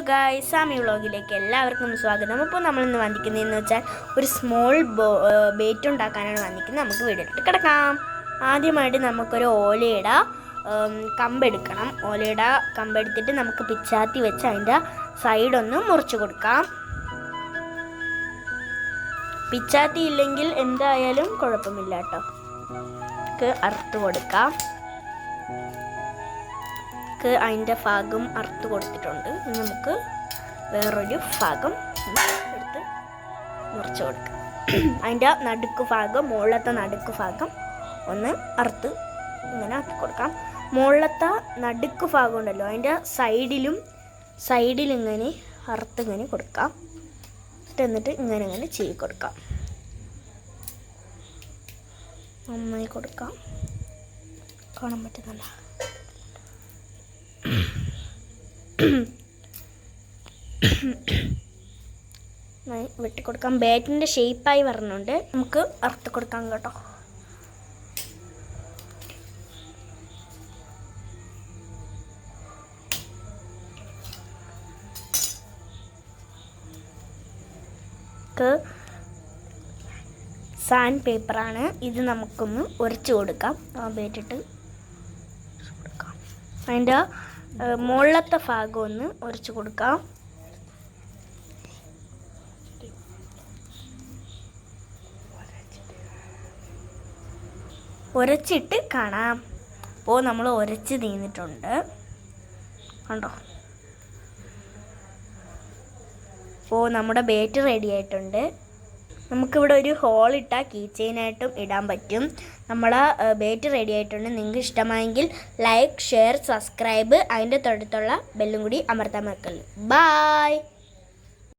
Guys, സാമി വ്ളോഗിലേക്ക് എല്ലാവർക്കും സ്വാഗതം. അപ്പോൾ നമ്മളിന്ന് വന്നിരിക്കുന്നതെന്ന് വെച്ചാൽ ഒരു സ്മോൾ ബേറ്റ് ഉണ്ടാക്കാനാണ് വന്നിരിക്കുന്നത്. നമുക്ക് വീഡിയോയിലിട്ട് കിടക്കാം. ആദ്യമായിട്ട് നമുക്കൊരു ഓലയുടെ കമ്പെടുക്കണം. ഓലയുടെ കമ്പെടുത്തിട്ട് നമുക്ക് പിച്ചാത്തി വെച്ച് അതിൻ്റെ സൈഡൊന്ന് മുറിച്ച് കൊടുക്കാം. പിച്ചാത്തി ഇല്ലെങ്കിൽ എന്തായാലും കുഴപ്പമില്ല കേട്ടോ. നമുക്ക് അറുത്ത് കൊടുക്കാം. അതിൻ്റെ ഭാഗം അറുത്ത് കൊടുത്തിട്ടുണ്ട്. നമുക്ക് വേറൊരു ഭാഗം എടുത്ത് മുറിച്ച് കൊടുക്കാം. അതിൻ്റെ നടുക്ക് ഭാഗം, മുകളിലത്തെ നടുക്ക് ഭാഗം ഒന്ന് അറുത്ത് ഇങ്ങനെ ആക്കി കൊടുക്കാം. മുകളിലത്തെ നടുക്ക് ഭാഗം ഉണ്ടല്ലോ, അതിൻ്റെ സൈഡിലിങ്ങനെ അറുത്ത് ഇങ്ങനെ കൊടുക്കാം. എന്നിട്ട് ഇങ്ങനെ ചെയ്ത് കൊടുക്കാം. നന്നായി കൊടുക്കാം. കാണാൻ പറ്റുന്നില്ല. വെട്ടിക്കൊടുക്കാം. ബാറ്റിൻ്റെ ഷേപ്പായി വരണുണ്ട്. നമുക്ക് അറുത്ത് കൊടുക്കാം കേട്ടോ. സാൻഡ് പേപ്പറാണ് ഇത്. നമുക്കൊന്ന് ഉരച്ച് കൊടുക്കാം. ബാറ്റിട്ട് കൊടുക്കാം. അതിൻ്റെ മുകളിലത്തെ ഭാഗം ഒന്ന് ഉരച്ച് കൊടുക്കാം. ഉരച്ചിട്ട് കാണാം. അപ്പോൾ നമ്മൾ ഉരച്ച് തീർന്നിട്ടുണ്ട് കണ്ടോ. അപ്പോൾ നമ്മുടെ ബേറ്റ് റെഡി ആയിട്ടുണ്ട്. നമുക്കിവിടെ ഒരു ഹോൾ ഇട്ടാൽ കീ ചെയിനായിട്ടും ഇടാൻ പറ്റും. നമ്മളെ ബേറ്റ് റെഡി ആയിട്ടുണ്ട്. നിങ്ങൾക്ക് ഇഷ്ടമായെങ്കിൽ ലൈക്ക്, ഷെയർ, സബ്സ്ക്രൈബ്, അതിൻ്റെ തൊട്ടടുത്തുള്ള ബെല്ലും കൂടി അമർത്താൻ മറക്കല്ലേ. ബായ്.